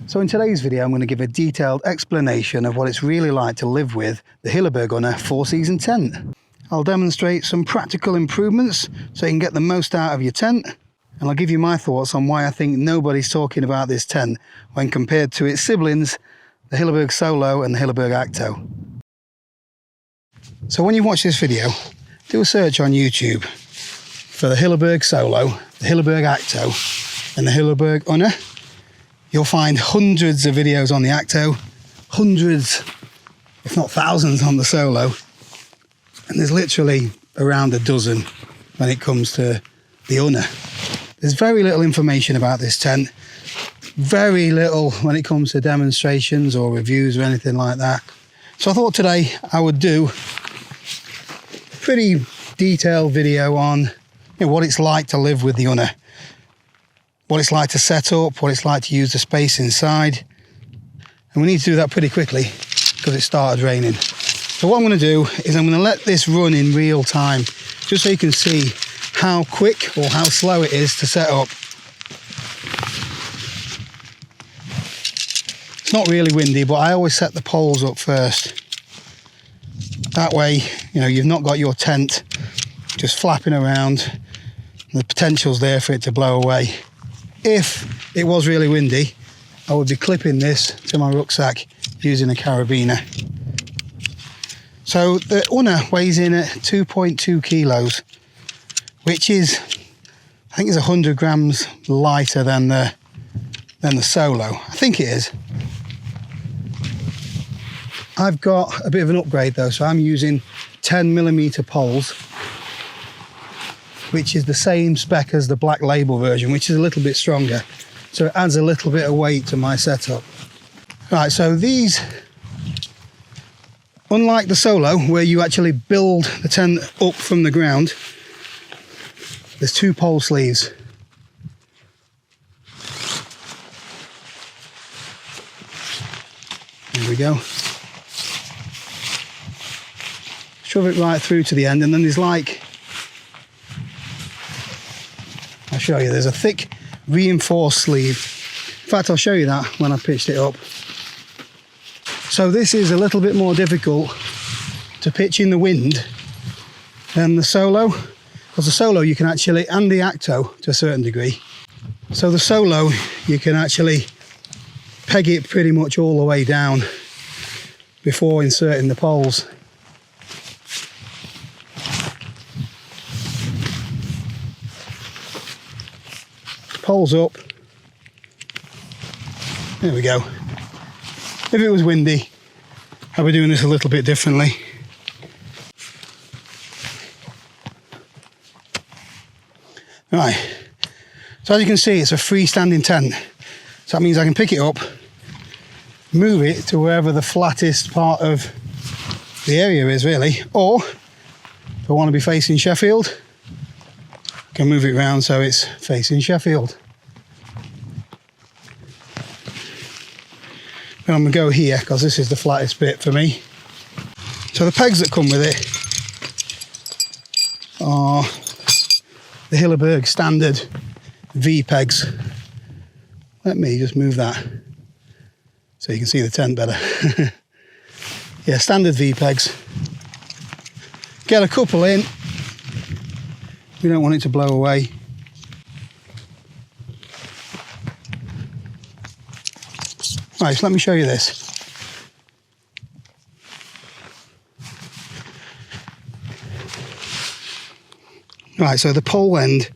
So in today's video, I'm going to give a detailed explanation of what it's really like to live with the Hilleberg Unna 4-season tent. I'll demonstrate some practical improvements so you can get the most out of your tent, and I'll give you my thoughts on why I think nobody's talking about this tent when compared to its siblings, the Hilleberg Solo and the Hilleberg Acto. So when you watch this video, do a search on YouTube for the Hilleberg Solo, the Hilleberg Acto and the Hilleberg Unna. You'll find hundreds of videos on the Acto, hundreds, if not thousands, on the Solo. And there's literally around a dozen when it comes to the Unna. There's very little information about this tent, very little when it comes to demonstrations or reviews or anything like that. So I thought today I would do a pretty detailed video on what it's like to live with the Unna. What it's like to set up, what it's like to use the space inside. And we need to do that pretty quickly because it started raining. So what I'm going to do is I'm going to let this run in real time just so you can see how quick or how slow it is to set up. It's not really windy, but I always set the poles up first. That way, you've not got your tent just flapping around. The potential's there for it to blow away. If it was really windy, I would be clipping this to my rucksack using a carabiner. So the Unna weighs in at 2.2 kilos, which is, I think, is 100 grams lighter than the Solo. I think it is. I've got a bit of an upgrade though, so I'm using 10mm poles, which is the same spec as the Black Label version, which is a little bit stronger. So it adds a little bit of weight to my setup. Right, so these, unlike the Solo, where you actually build the tent up from the ground, there's 2 pole sleeves. There we go. Shove it right through to the end, and then there's I'll show you, there's a thick reinforced sleeve. In fact, I'll show you that when I pitched it up. So this is a little bit more difficult to pitch in the wind than the Solo, because the Solo you can actually, and the Acto to a certain degree. So the Solo, you can actually peg it pretty much all the way down before inserting the poles. Poles up. There we go. If it was windy, I'd be doing this a little bit differently. Right, so as you can see, it's a freestanding tent. So that means I can pick it up, move it to wherever the flattest part of the area is really, or if I want to be facing Sheffield, I can move it around so it's facing Sheffield. And I'm going to go here because this is the flattest bit for me. So the pegs that come with it are the Hilleberg standard V pegs. Let me just move that so you can see the tent better. Yeah, standard V pegs. Get a couple in. We don't want it to blow away. Right, so let me show you this. Right, so the pole end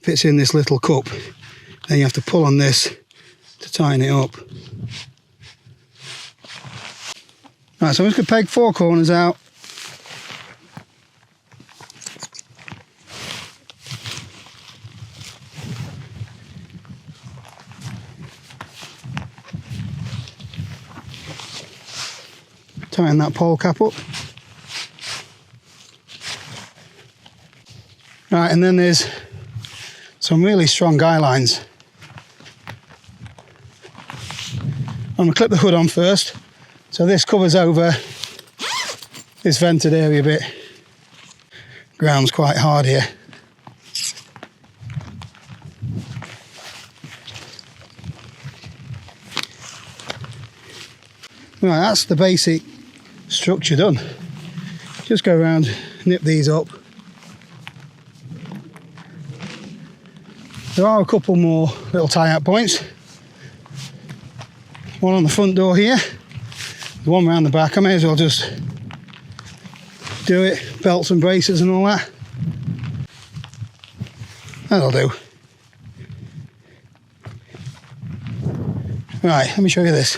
fits in this little cup. Then you have to pull on this to tighten it up. Right, so I'm just going to peg 4 corners out. Tighten that pole cap up. Right, and then there's some really strong guy lines. I'm going to clip the hood on first. So this covers over this vented area bit. Ground's quite hard here. Right, that's the basic structure done. Just go around, nip these up. There are a couple more little tie-out points. One on the front door here, one round the back. I may as well just do it, belts and braces and all that. That'll do. Right, let me show you this.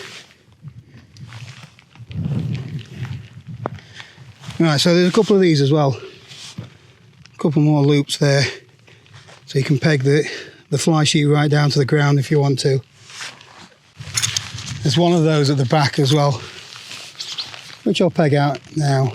Right, so there's a couple of these as well. A couple more loops there. So you can peg the fly sheet right down to the ground if you want to. There's one of those at the back as well, which I'll peg out now.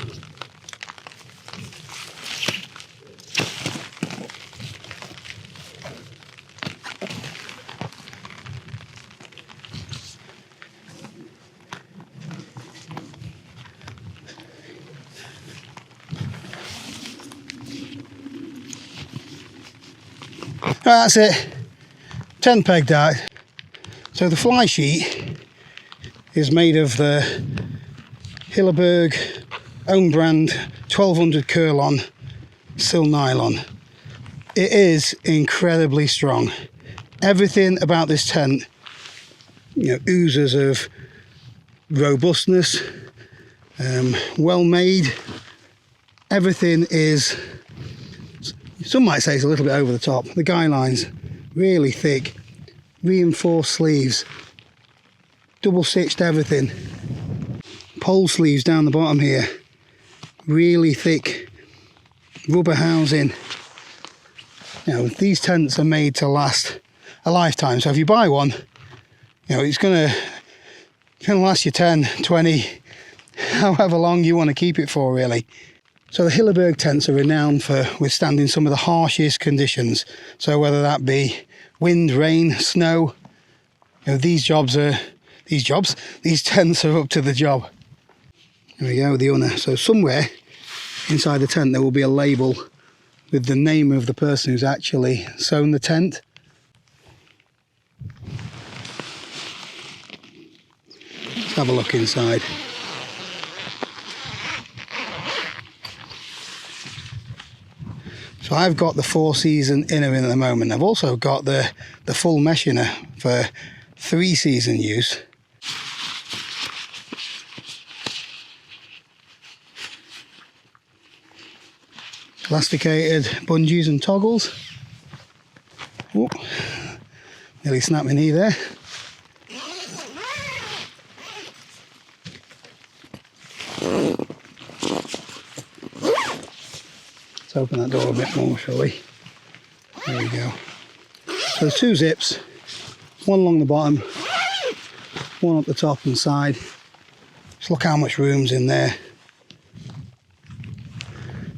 That's it, 10 pegged out. So the fly sheet is made of the Hilleberg own brand 1200 Curlon sil nylon. It is incredibly strong. Everything about this tent, you know, oozes of robustness, well made. Everything is, some might say it's a little bit over the top. The guy lines really thick, reinforced sleeves, double stitched everything. Pole sleeves down the bottom here, really thick rubber housing. You know, these tents are made to last a lifetime. So if you buy one, you know, it's gonna last you 10, 20, however long you want to keep it for, really. So the Hilleberg tents are renowned for withstanding some of the harshest conditions. So whether that be wind, rain, snow, you know, these tents are up to the job. There we go, the Unna. So somewhere inside the tent there will be a label with the name of the person who's actually sewn the tent. Let's have a look inside. So I've got the 4-season inner in at the moment. I've also got the full mesh inner for 3-season use. Elasticated bungees and toggles. Oh, nearly snapped my knee there. Let's open that door a bit more, shall we? There we go. So there's 2 zips, one along the bottom, one up the top and side. Just look how much room's in there.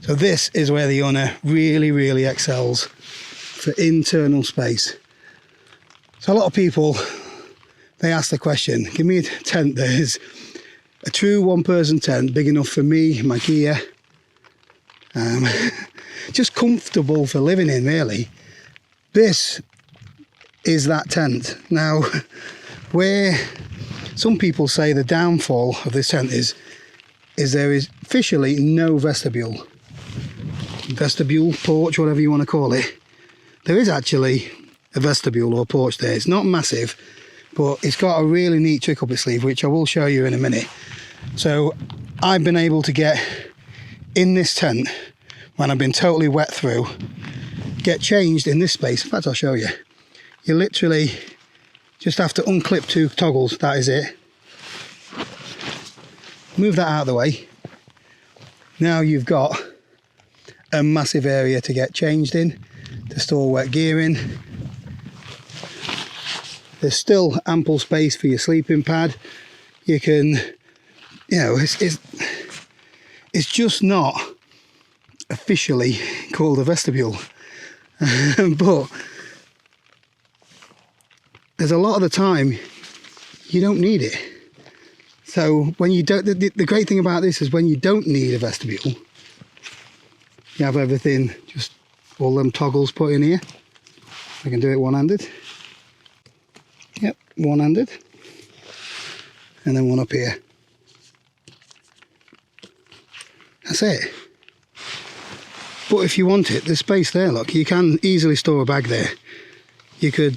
So this is where the Unna really, really excels for internal space. So a lot of people, they ask the question, give me a tent that is a true one-person tent, big enough for me, my gear, just comfortable for living in, really. This is that tent. Now, where some people say the downfall of this tent is there is officially no vestibule, porch, whatever you want to call it. There is actually a vestibule or porch there. It's not massive, but it's got a really neat trick up its sleeve, which I will show you in a minute. So I've been able to get in this tent when I've been totally wet through, get changed in this space. In fact, I'll show you. You literally just have to unclip 2 toggles, that is it. Move that out of the way. Now you've got a massive area to get changed in, to store wet gear in. There's still ample space for your sleeping pad. You can, you know, it's just not officially called a vestibule, but there's a lot of the time you don't need it. So when you don't, the great thing about this is when you don't need a vestibule, you have everything, just all them toggles put in here. I can do it one-handed. Yep, one-handed. And then one up here. That's it. But if you want it, there's space there, look. You can easily store a bag there. You could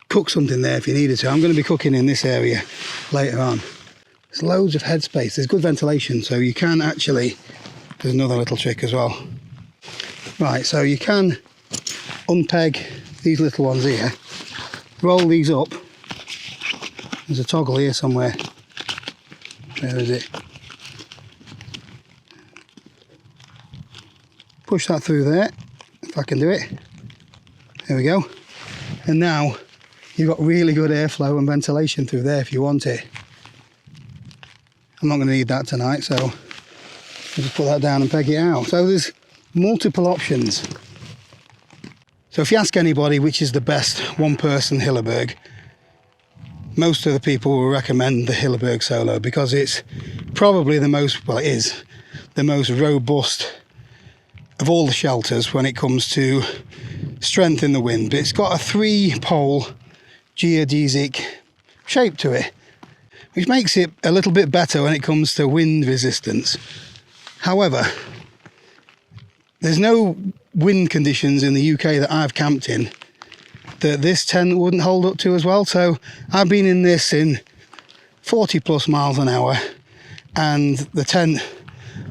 cook something there if you needed to. I'm going to be cooking in this area later on. There's loads of headspace. There's good ventilation, so you can actually... There's another little trick as well. Right, so you can unpeg these little ones here, roll these up. There's a toggle here somewhere. Where is it? Push that through there, if I can do it. There we go. And now you've got really good airflow and ventilation through there if you want it. I'm not going to need that tonight, so I'll just put that down and peg it out. So there's multiple options. So if you ask anybody which is the best one-person Hilleberg, most of the people will recommend the Hilleberg Solo because it's probably the most, well, it is the most robust of all the shelters when it comes to strength in the wind. But it's got a 3-pole geodesic shape to it, which makes it a little bit better when it comes to wind resistance. However, there's no wind conditions in the UK that I've camped in that this tent wouldn't hold up to as well. So I've been in this in 40 plus miles an hour, and the tent,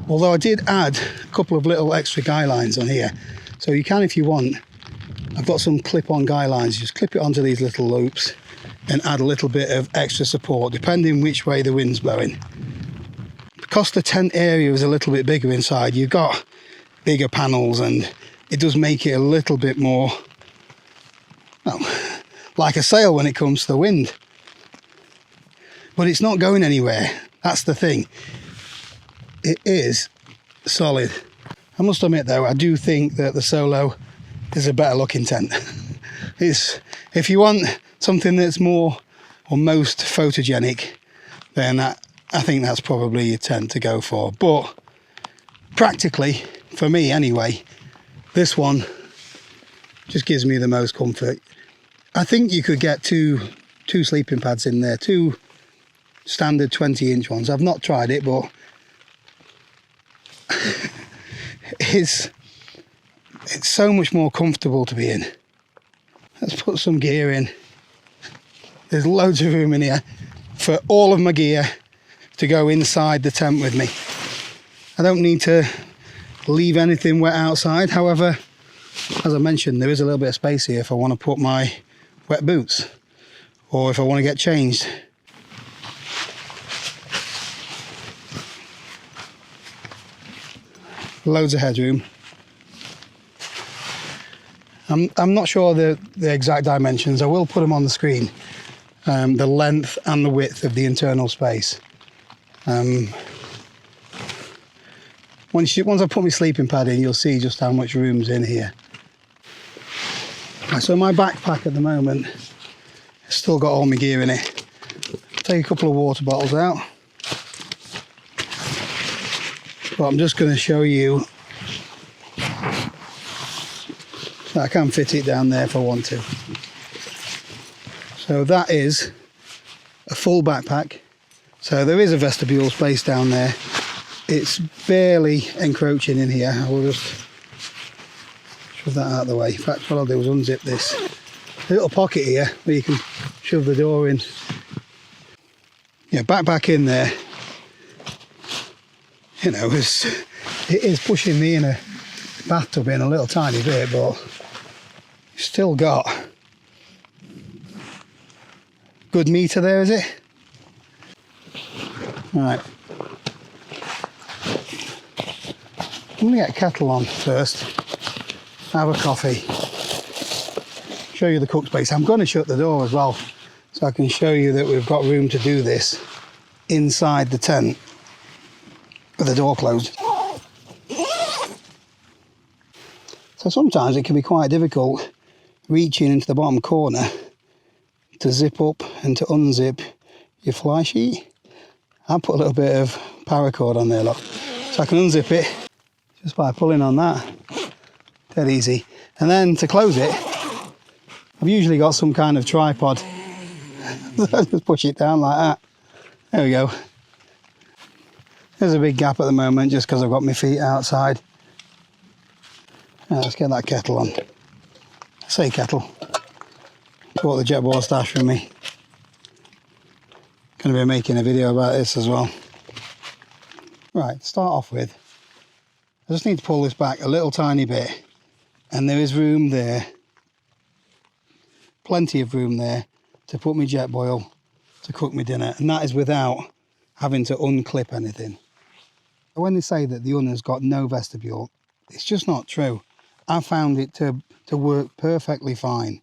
although I did add a couple of little extra guy lines on here, so you can, if you want, I've got some clip-on guy lines, just clip it onto these little loops and add a little bit of extra support depending which way the wind's blowing. Because the tent area is a little bit bigger inside, you've got bigger panels, and it does make it a little bit more, well, like a sail when it comes to the wind. But it's not going anywhere. That's the thing. It is solid. I must admit though, I do think that the Solo is a better looking tent. If you want something that's more or most photogenic, then I think that's probably your tent to go for. But practically, for me anyway, this one just gives me the most comfort. I think you could get two sleeping pads in there, 2 standard 20-inch ones. I've not tried it, but it's so much more comfortable to be in. Let's put some gear in. There's loads of room in here for all of my gear to go inside the tent with me. I don't need to leave anything wet outside. However, as I mentioned, there is a little bit of space here if I want to put my wet boots or if I want to get changed. Loads of headroom. I'm not sure the exact dimensions. I will put them on the screen. The length and the width of the internal space. Once I put my sleeping pad in, you'll see just how much room's in here. So my backpack at the moment has still got all my gear in it. Take a couple of water bottles out. But I'm just going to show you that I can fit it down there if I want to. So that is a full backpack. So there is a vestibule space down there. It's barely encroaching in here. I will just shove that out of the way. In fact, what I'll do is unzip this. A little pocket here where you can shove the door in. Yeah, backpack in there. You know, it is pushing me in a bathtub in a little tiny bit, but you've still got good meter there, is it? Right. I'm going to get a kettle on first, have a coffee, show you the cook space. I'm going to shut the door as well, so I can show you that we've got room to do this inside the tent with the door closed. So sometimes it can be quite difficult reaching into the bottom corner to zip up and to unzip your fly sheet. I'll put a little bit of paracord on there, look, so I can unzip it just by pulling on that. Dead easy. And then to close it, I've usually got some kind of tripod. So I just push it down like that. There we go. There's a big gap at the moment just because I've got my feet outside. Now, let's get that kettle on. I say kettle. Bought the Jetboil stash from me. Going to be making a video about this as well. Right, to start off with, I just need to pull this back a little tiny bit, and there is room there, plenty of room there to put my Jetboil to cook my dinner, and that is without having to unclip anything. When they say that the oven has got no vestibule, it's just not true. I found it to work perfectly fine.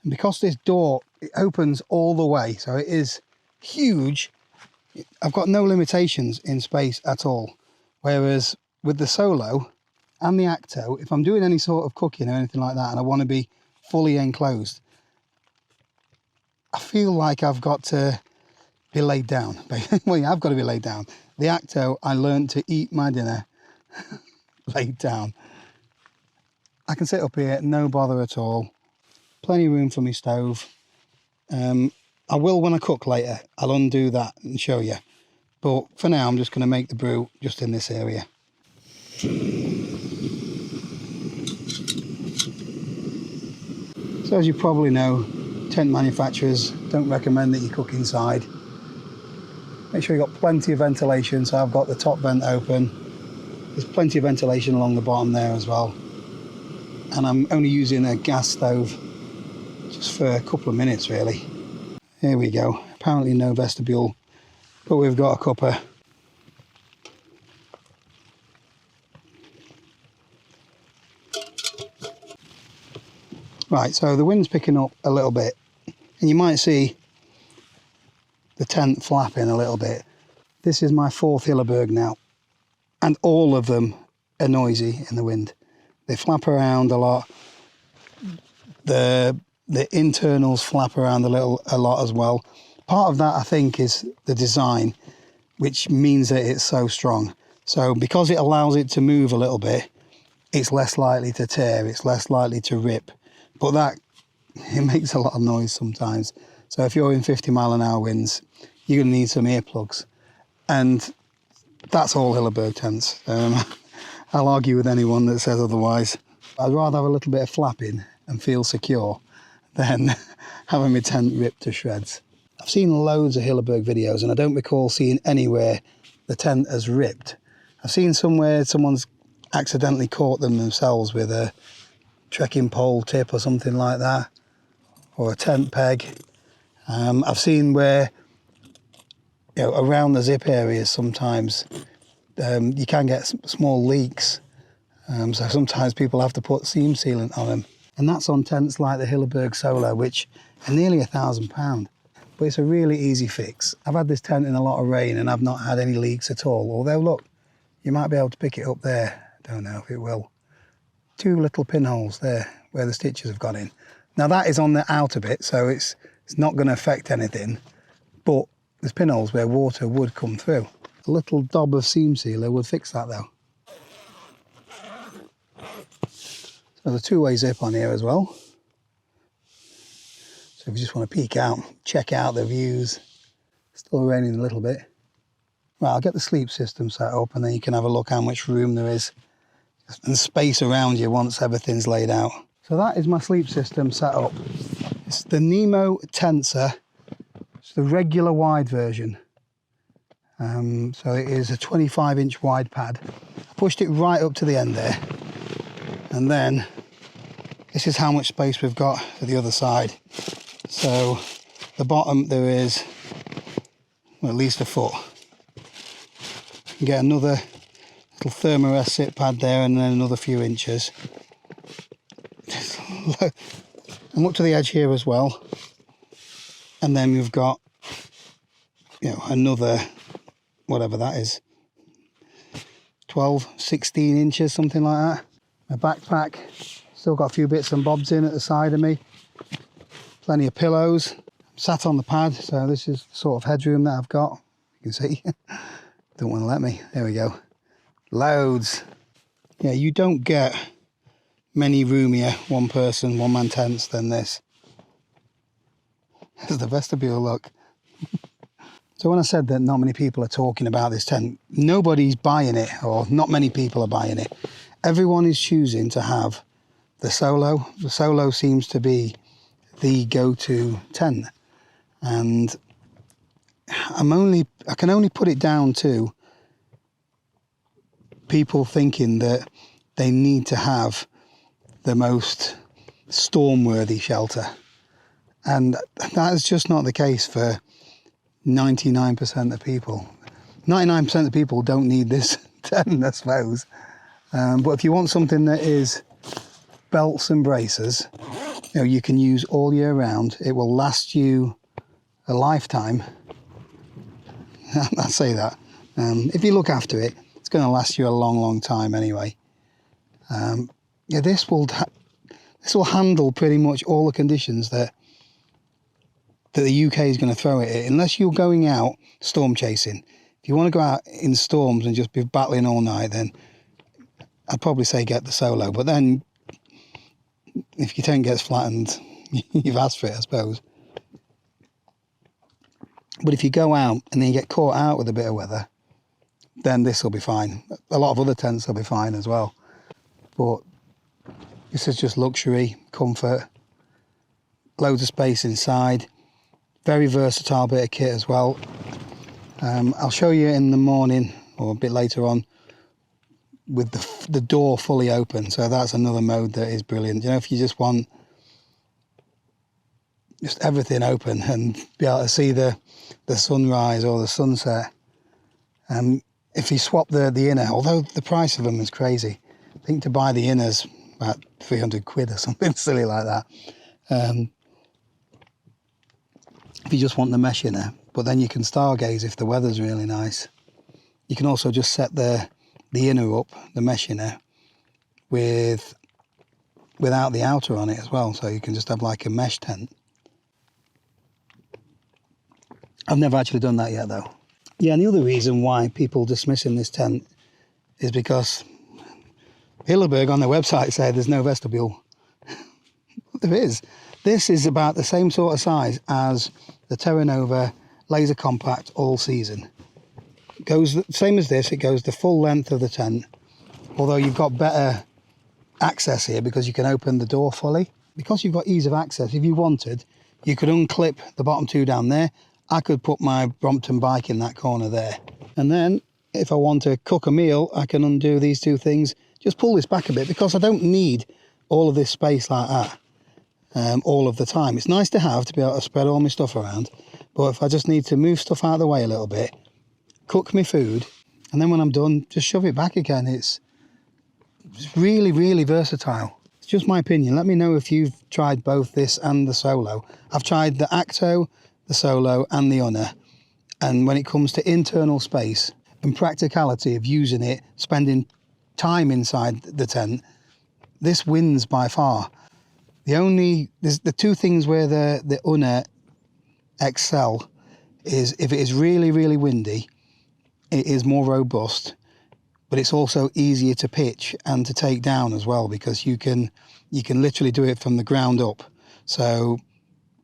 And because this door, it opens all the way, so it is huge, I've got no limitations in space at all. Whereas with the Solo and the Acto, if I'm doing any sort of cooking or anything like that and I want to be fully enclosed, I feel like I've got to be laid down. Well, yeah, I've got to be laid down. The Acto, I learned to eat my dinner laid down. I can sit up here, no bother at all. Plenty of room for my stove. I will when I cook later. I'll undo that and show you. But for now, I'm just going to make the brew just in this area. So as you probably know, tent manufacturers don't recommend that you cook inside. Make sure you've got plenty of ventilation. So I've got the top vent open. There's plenty of ventilation along the bottom there as well. And I'm only using a gas stove just for a couple of minutes really. Here we go. Apparently no vestibule, but we've got a cuppa. Right, so the wind's picking up a little bit, and you might see the tent flapping a little bit. This is my 4th Hilleberg now, and all of them are noisy in the wind. They flap around a lot. The internals flap around a lot as well. Part of that, I think, is the design, which means that it's so strong. So because it allows it to move a little bit, it's less likely to tear, it's less likely to rip. But that, it makes a lot of noise sometimes. So if you're in 50-mile-an-hour winds, you're going to need some earplugs. And that's all Hilleberg tents. I'll argue with anyone that says otherwise. I'd rather have a little bit of flapping and feel secure than having my tent ripped to shreds. I've seen loads of Hilleberg videos and I don't recall seeing anywhere the tent has ripped. I've seen somewhere someone's accidentally caught them themselves with a trekking pole tip or something like that, or a tent peg. I've seen where, you know, around the zip areas sometimes you can get small leaks, so sometimes people have to put seam sealant on them, and that's on tents like the Hilleberg Solo, which are nearly £1,000, but it's a really easy fix. I've had this tent in a lot of rain and I've not had any leaks at all, although look, you might be able to pick it up there. Don't know if it will. 2 little pinholes there where the stitches have gone in. Now that is on the outer bit, so it's not going to affect anything, but there's pinholes where water would come through. A little dob of seam sealer would fix that though. So there's a 2-way zip on here as well. So if you just want to peek out, check out the views. Still raining a little bit. Right, I'll get the sleep system set up and then you can have a look how much room there is and space around you once everything's laid out. So that is my sleep system set up. It's the Nemo Tensor. It's the regular wide version. So it is a 25-inch wide pad. I pushed it right up to the end there. And then this is how much space we've got for the other side. So the bottom there is, well, at least a foot. You can get another little thermarest sit pad there and then another few inches. I'm up to the edge here as well. And then we've got, you know, another, whatever that is, 12, 16 inches, something like that. My backpack, still got a few bits and bobs in at the side of me. Plenty of pillows. I'm sat on the pad, so this is the sort of headroom that I've got. You can see. Don't want to let me. There we go. Loads. Yeah, you don't get many roomier one-person, one-man tents than this. There's the vestibule, look. So when I said that not many people are talking about this tent, nobody's buying it, or not many people are buying it. Everyone is choosing to have the Solo. The Solo seems to be the go-to tent. And I can only put it down to people thinking that they need to have the most storm-worthy shelter. And that is just not the case for 99% of people. 99% of people don't need this tent, I suppose. But if you want something that is belts and braces, you know, you can use all year round. It will last you a lifetime. I say that. If you look after it, it's going to last you a long, long time anyway. Yeah, this will handle pretty much all the conditions that the UK is going to throw at it, unless you're going out storm chasing. If you want to go out in storms and just be battling all night, then I'd probably say get the Solo. But then, if your tent gets flattened, you've asked for it, I suppose. But if you go out and then you get caught out with a bit of weather, then this will be fine. A lot of other tents will be fine as well. But this is just luxury, comfort, loads of space inside. Very versatile bit of kit as well. I'll show you in the morning or a bit later on with the door fully open. So that's another mode that is brilliant. You know, if you just want just everything open and be able to see the sunrise or the sunset. If you swap the inner, although the price of them is crazy, I think to buy the inners about 300 quid or something silly like that. If you just want the mesh inner, but then you can stargaze if the weather's really nice. You can also just set the inner up, the mesh inner, without the outer on it as well, so you can just have like a mesh tent. I've never actually done that yet though. Yeah, and the other reason why people dismissing this tent is because Hilleberg on their website said there's no vestibule. There is. This is about the same sort of size as the Terra Nova Laser Compact All Season. It goes same as this, it goes the full length of the tent, although you've got better access here because you can open the door fully. Because you've got ease of access, if you wanted, you could unclip the bottom two down there. I could put my Brompton bike in that corner there. And then if I want to cook a meal, I can undo these two things, just pull this back a bit because I don't need all of this space like that. All of the time. It's nice to have to be able to spread all my stuff around, but if I just need to move stuff out of the way a little bit, cook my food, and then when I'm done, just shove it back again. It's really, really versatile. It's just my opinion. Let me know if you've tried both this and the Solo. I've tried the Acto, the Solo, and the Unna, and when it comes to internal space and practicality of using it, spending time inside the tent, this wins by far. There's the two things where the Unna excel is if it is really, really windy, it is more robust, but it's also easier to pitch and to take down as well because you can literally do it from the ground up. So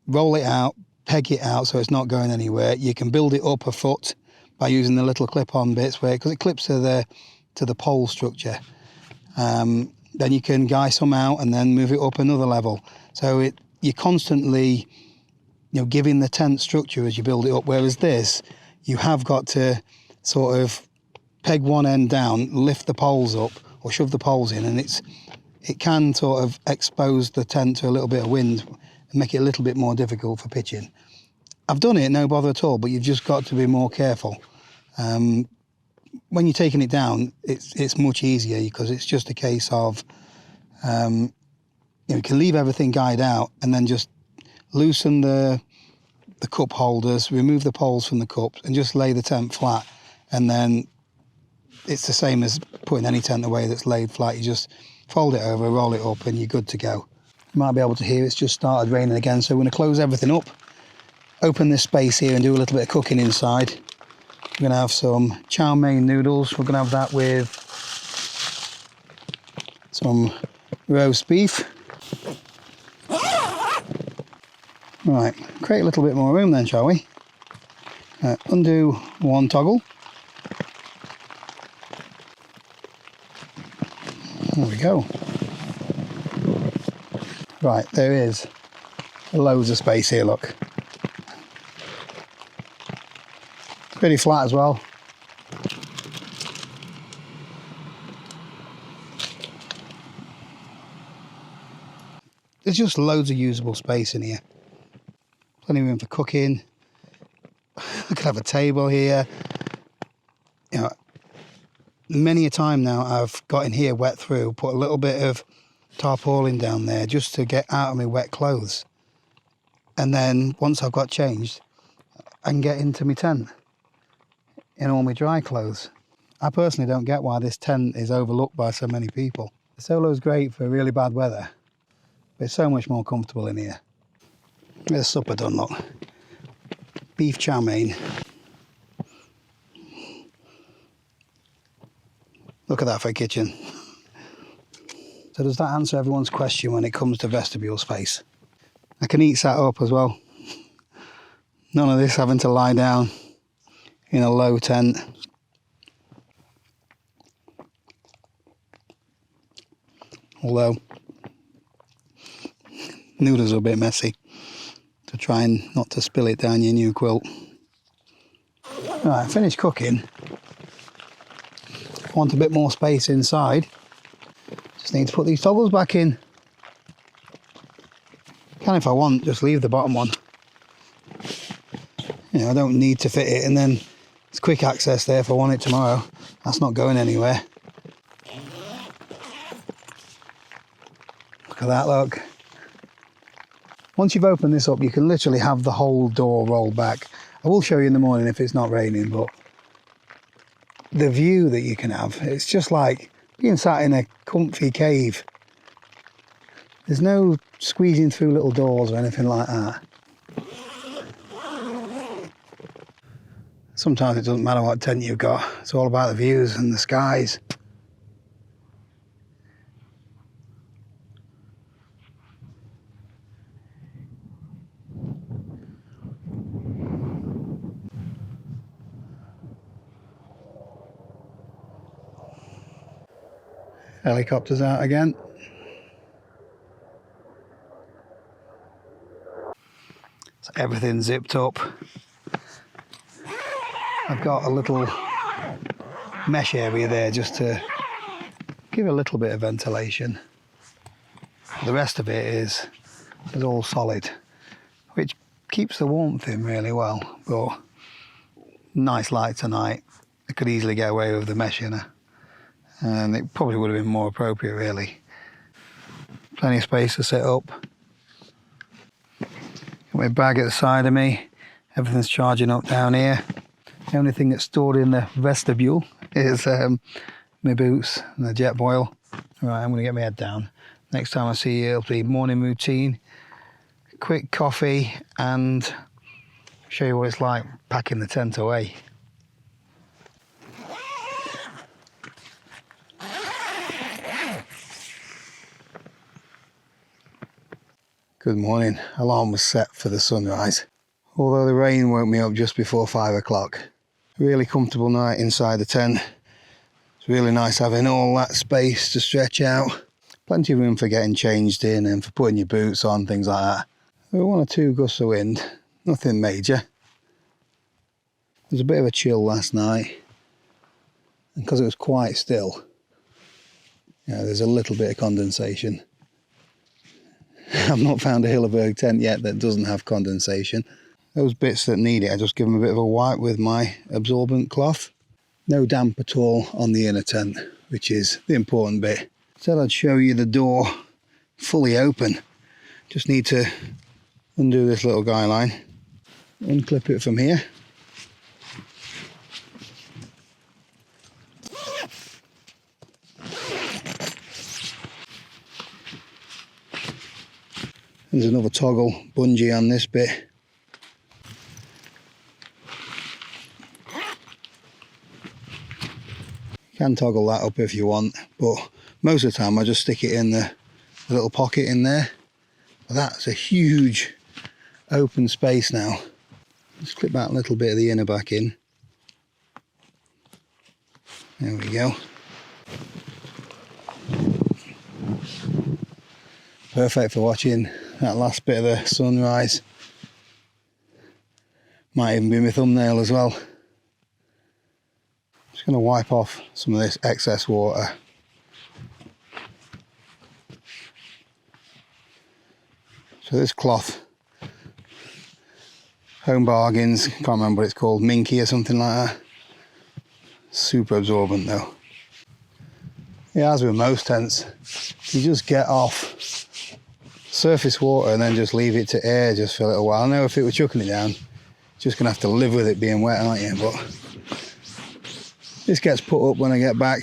roll it out, peg it out so it's not going anywhere. You can build it up a foot by using the little clip-on bits because it clips to the pole structure. Then you can guy some out and then move it up another level. So you're constantly, giving the tent structure as you build it up. Whereas this, you have got to sort of peg one end down, lift the poles up or shove the poles in, and it can sort of expose the tent to a little bit of wind and make it a little bit more difficult for pitching. I've done it, no bother at all, but you've just got to be more careful. When you're taking it down, it's much easier because it's just a case of you can leave everything guyed out and then just loosen the cup holders, remove the poles from the cups, and just lay the tent flat. And then it's the same as putting any tent away that's laid flat. You just fold it over, roll it up, and you're good to go. You might be able to hear it's just started raining again, so we're going to close everything up, open this space here, and do a little bit of cooking inside. We're going to have some chow mein noodles. We're going to have that with some roast beef. Right, create a little bit more room then, shall we? Undo one toggle. There we go. Right, there is loads of space here, look. Pretty flat as well. There's just loads of usable space in here. Plenty of room for cooking. I could have a table here. You know, many a time now I've got in here wet through, put a little bit of tarpaulin down there just to get out of my wet clothes. And then once I've got changed, I can get into my tent in all my dry clothes. I personally don't get why this tent is overlooked by so many people. The Solo is great for really bad weather, but it's so much more comfortable in here. There's supper done, look. Beef chow mein. Look at that for a kitchen. So does that answer everyone's question when it comes to vestibule space? I can eat sat up as well. None of this having to lie down in a low tent. Although noodles are a bit messy, so try and not to spill it down your new quilt. Right, finished cooking. Want a bit more space inside. Just need to put these toggles back in. Can, if I want, just leave the bottom one. You know, I don't need to fit it, and then it's quick access there if I want it tomorrow. That's not going anywhere. Look at that, look. Once you've opened this up, you can literally have the whole door rolled back. I will show you in the morning if it's not raining, but the view that you can have, it's just like being sat in a comfy cave. There's no squeezing through little doors or anything like that. Sometimes it doesn't matter what tent you've got, it's all about the views and the skies. Helicopters out again. So everything's zipped up. I've got a little mesh area there just to give a little bit of ventilation. The rest of it is all solid, which keeps the warmth in really well, but nice light tonight. I could easily get away with the mesh in her, and it probably would have been more appropriate really. Plenty of space to set up. Got my bag at the side of me, everything's charging up down here. The only thing that's stored in the vestibule is my boots and the jet boil. Right, I'm going to get my head down. Next time I see you, it'll be morning routine, quick coffee, and show you what it's like packing the tent away. Good morning. Alarm was set for the sunrise, although the rain woke me up just before 5 o'clock. Really comfortable night inside the tent. It's really nice having all that space to stretch out. Plenty of room for getting changed in and for putting your boots on, things like that. There were 1 or 2 gusts of wind, nothing major. There was a bit of a chill last night, and because it was quite still, there's a little bit of condensation. I've not found a Hilleberg tent yet that doesn't have condensation. Those bits that need it, I just give them a bit of a wipe with my absorbent cloth. No damp at all on the inner tent, which is the important bit. Said I'd show you the door fully open. Just need to undo this little guy line, unclip it from here. There's another toggle bungee on this bit. You can toggle that up if you want, but most of the time I just stick it in the little pocket in there. But that's a huge open space now. Just clip that little bit of the inner back in. There we go. Perfect for watching that last bit of the sunrise. Might even be my thumbnail as well. Just going to wipe off some of this excess water. So this cloth, Home Bargains, can't remember what it's called, Minky or something like that. Super absorbent though. Yeah, as with most tents, you just get off surface water and then just leave it to air just for a little while. I know if it were chucking it down, just gonna have to live with it being wet, aren't you? But this gets put up when I get back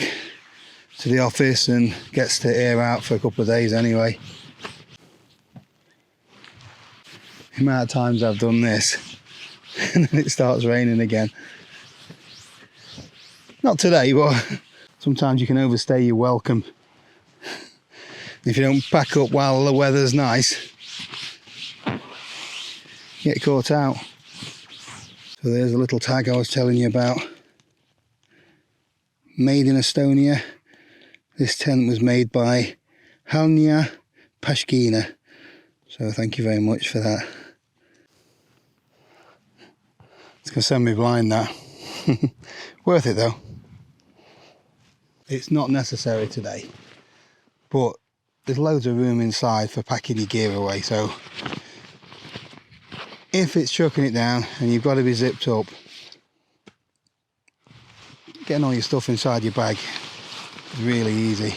to the office and gets to air out for a couple of days anyway. The amount of times I've done this and then it starts raining again. Not today, but sometimes you can overstay your welcome. If you don't pack up while the weather's nice, get caught out. So there's a little tag I was telling you about. Made in Estonia. This tent was made by Halnia Pashkina. So thank you very much for that. It's going to send me blind now. Worth it though. It's not necessary today, but there's loads of room inside for packing your gear away. So if it's chucking it down and you've got to be zipped up, getting all your stuff inside your bag is really easy.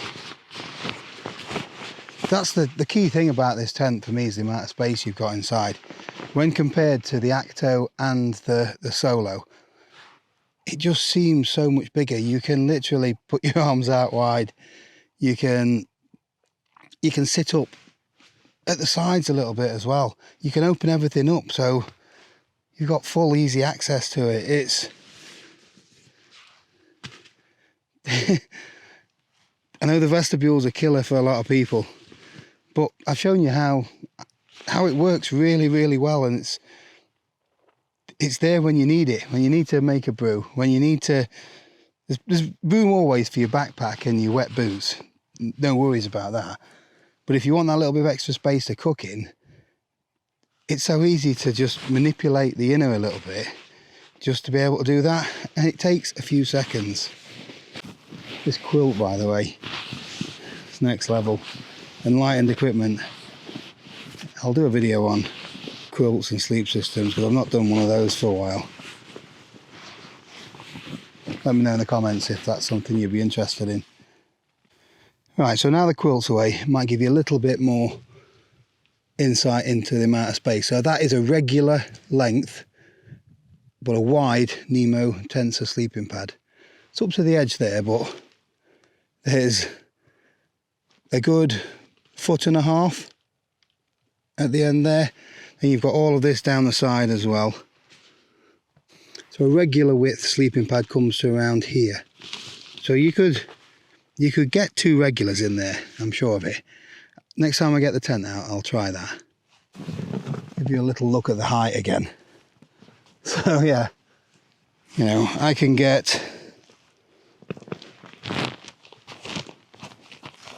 That's the key thing about this tent for me, is the amount of space you've got inside. When compared to the Acto and the Solo, it just seems so much bigger. You can literally put your arms out wide. You can sit up at the sides a little bit as well. You can open everything up, so you've got full easy access to it. It's I know the vestibule's a killer for a lot of people, but I've shown you how it works really, really well, and it's there when you need it, when you need to make a brew, when you need to. There's room always for your backpack and your wet boots. No worries about that. But if you want that little bit of extra space to cook in, it's so easy to just manipulate the inner a little bit just to be able to do that, and it takes a few seconds. This quilt, by the way, it's next level. Enlightened equipment. I'll do a video on quilts and sleep systems because I've not done one of those for a while. Let me know in the comments if that's something you'd be interested in. Right, so now the quilt's away, might give you a little bit more insight into the amount of space. So that is a regular length, but a wide Nemo Tensor sleeping pad. It's up to the edge there, but there's a good 1.5 feet at the end there. And you've got all of this down the side as well. So a regular width sleeping pad comes to around here. So you could get 2 regulars in there, I'm sure of it. Next time I get the tent out, I'll try that. Give you a little look at the height again. So yeah, you know, I can get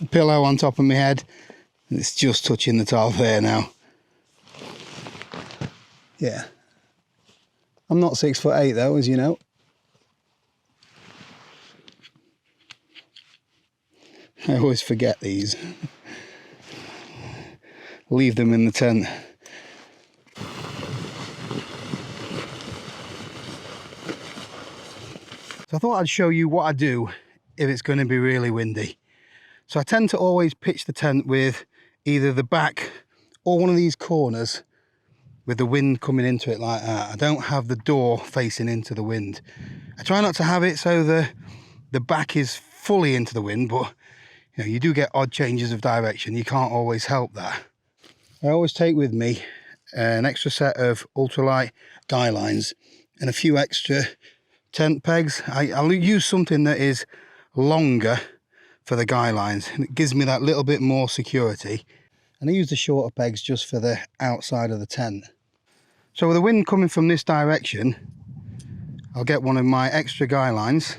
a pillow on top of my head. It's just touching the top there now. Yeah. I'm not 6'8" though, as you know. I always forget these. Leave them in the tent. So I thought I'd show you what I do if it's going to be really windy. So I tend to always pitch the tent with either the back or one of these corners with the wind coming into it like that. I don't have the door facing into the wind. I try not to have it so the back is fully into the wind, but you know, you do get odd changes of direction. You can't always help that. I always take with me an extra set of ultralight guy lines and a few extra tent pegs. I'll use something that is longer for the guy lines, and it gives me that little bit more security. And I use the shorter pegs just for the outside of the tent. So with the wind coming from this direction, I'll get one of my extra guy lines,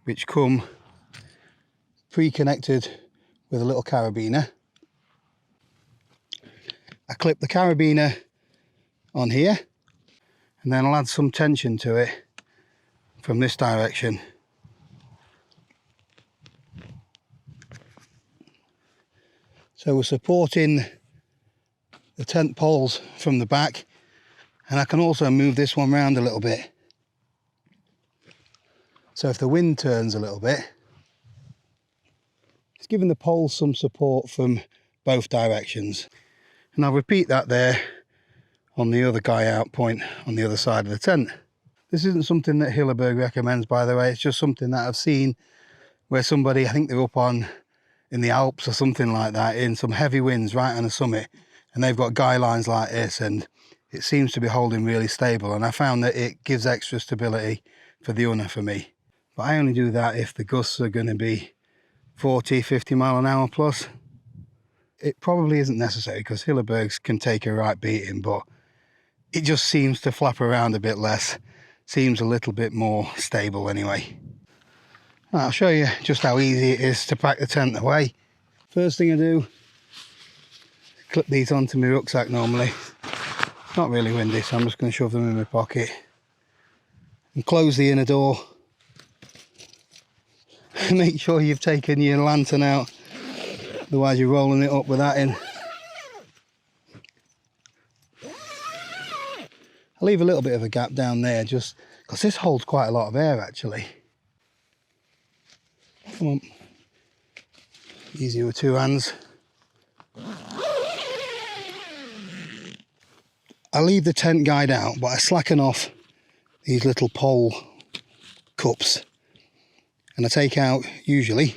which come pre-connected with a little carabiner. I clip the carabiner on here, and then I'll add some tension to it from this direction. So we're supporting the tent poles from the back, and I can also move this one round a little bit. So if the wind turns a little bit, it's giving the poles some support from both directions. And I'll repeat that there on the other guy out point on the other side of the tent. This isn't something that Hilleberg recommends, by the way. It's just something that I've seen where somebody, I think they're up in the Alps or something like that, in some heavy winds right on a summit, and they've got guy lines like this, and it seems to be holding really stable. And I found that it gives extra stability for the unner for me. But I only do that if the gusts are going to be 40, 50 mile an hour plus. It probably isn't necessary because Hillebergs can take a right beating, but it just seems to flap around a bit less. Seems a little bit more stable anyway. I'll show you just how easy it is to pack the tent away. First thing I do, clip these onto my rucksack normally. It's not really windy, so I'm just going to shove them in my pocket. And close the inner door. Make sure you've taken your lantern out, otherwise you're rolling it up with that in. I'll leave a little bit of a gap down there just because this holds quite a lot of air actually. Come on. Easy with two hands. I leave the tent guide out, but I slacken off these little pole cups. And I take out, usually,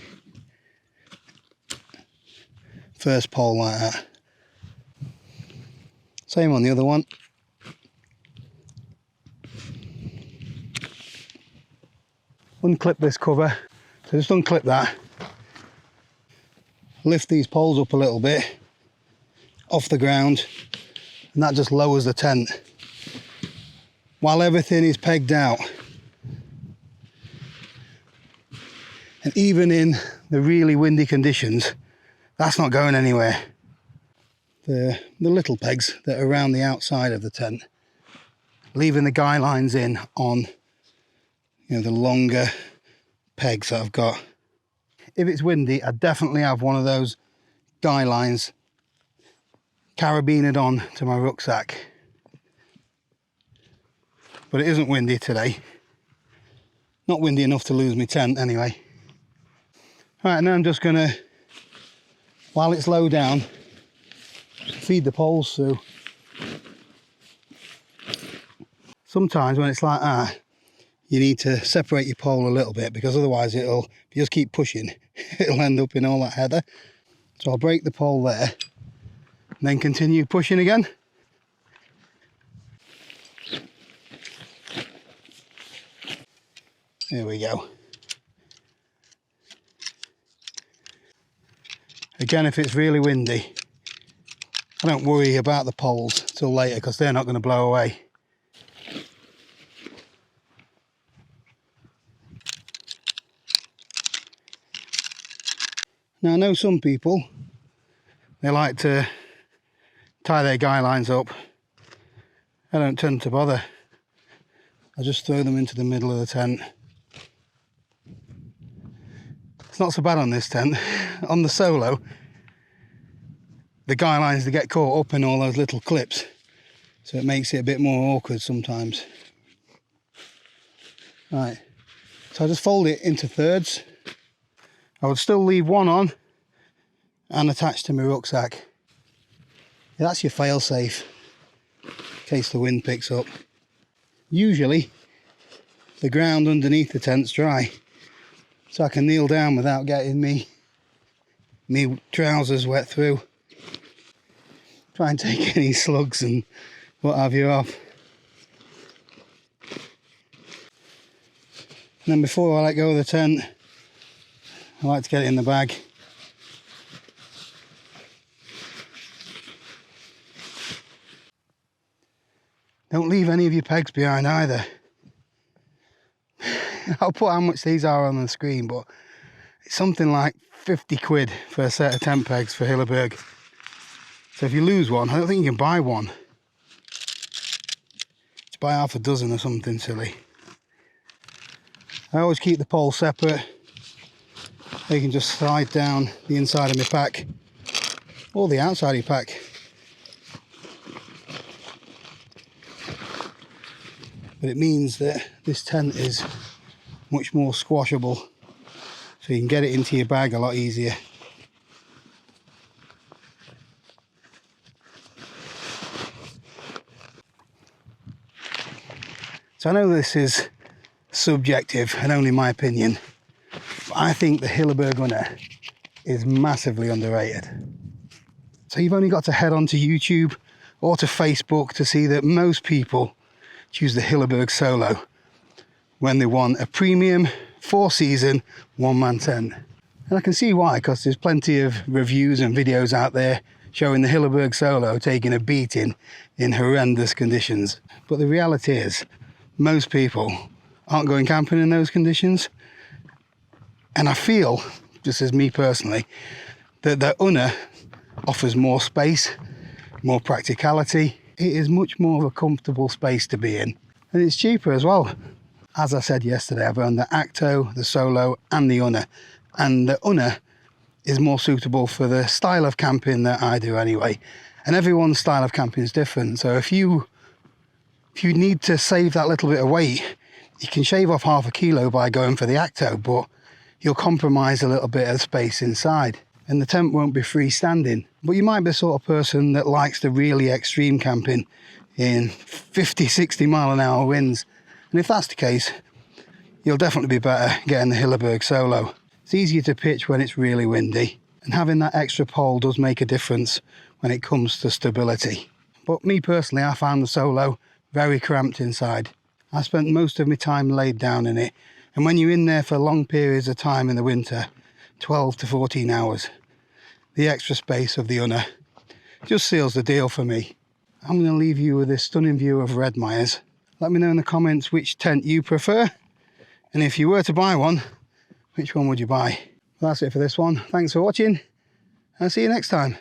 first pole like that. Same on the other one. Unclip this cover. So just unclip that. Lift these poles up a little bit off the ground, and that just lowers the tent. While everything is pegged out. And even in the really windy conditions, that's not going anywhere. The little pegs that are around the outside of the tent, leaving the guy lines in on, the longer pegs that I've got. If it's windy, I definitely have one of those guy lines carabined on to my rucksack. But it isn't windy today. Not windy enough to lose my tent anyway. Right, now I'm just gonna, while it's low down, feed the poles through. Sometimes when it's like that, you need to separate your pole a little bit, because otherwise if you just keep pushing, it'll end up in all that heather. So I'll break the pole there and then continue pushing again. There we go. Again, if it's really windy, I don't worry about the poles till later because they're not going to blow away. Now I know some people, they like to tie their guy lines up. I don't tend to bother. I just throw them into the middle of the tent. It's not so bad on this tent. On the Solo, the guy lines, they get caught up in all those little clips, so it makes it a bit more awkward sometimes. Right, so I just fold it into thirds. I would still leave one on and attached to my rucksack. Yeah, that's your fail safe in case the wind picks up. Usually the ground underneath the tent's dry, so I can kneel down without getting me trousers wet through. Try and take any slugs and what have you off. And then before I let go of the tent, I like to get it in the bag. any of your pegs behind either. I'll put how much these are on the screen, but it's something like 50 quid for a set of tent pegs for Hilleberg. So if you lose one, I don't think you can buy one. Just buy half a dozen or something silly. I always keep the poles separate. They can just slide down the inside of my pack or the outside of your pack. But it means that this tent is much more squashable, so you can get it into your bag a lot easier. So I know this is subjective and only my opinion, but I think the Hilleberg Unna is massively underrated. So you've only got to head on to YouTube or to Facebook to see that most people choose the Hilleberg Solo when they want a premium 4-season one-man tent. And I can see why, because there's plenty of reviews and videos out there showing the Hilleberg Solo taking a beating in horrendous conditions. But the reality is, most people aren't going camping in those conditions. And I feel, just as me personally, that the Unna offers more space, more practicality. It is much more of a comfortable space to be in. And it's cheaper as well. As I said yesterday, I've owned the Acto, the Solo and the Unna. And the Unna is more suitable for the style of camping that I do anyway. And everyone's style of camping is different. So if you need to save that little bit of weight, you can shave off half a kilo by going for the Acto, but you'll compromise a little bit of space inside. And the tent won't be freestanding. But you might be the sort of person that likes the really extreme camping in 50, 60 mile an hour winds. And if that's the case, you'll definitely be better getting the Hilleberg Solo. It's easier to pitch when it's really windy, and having that extra pole does make a difference when it comes to stability. But me personally, I found the Solo very cramped inside. I spent most of my time laid down in it, and when you're in there for long periods of time in the winter, 12 to 14 hours, the extra space of the Unna just seals the deal for me. I'm going to leave you with this stunning view of Redmires. Let me know in the comments which tent you prefer, and if you were to buy one, which one would you buy? Well, that's it for this one. Thanks for watching, and see you next time.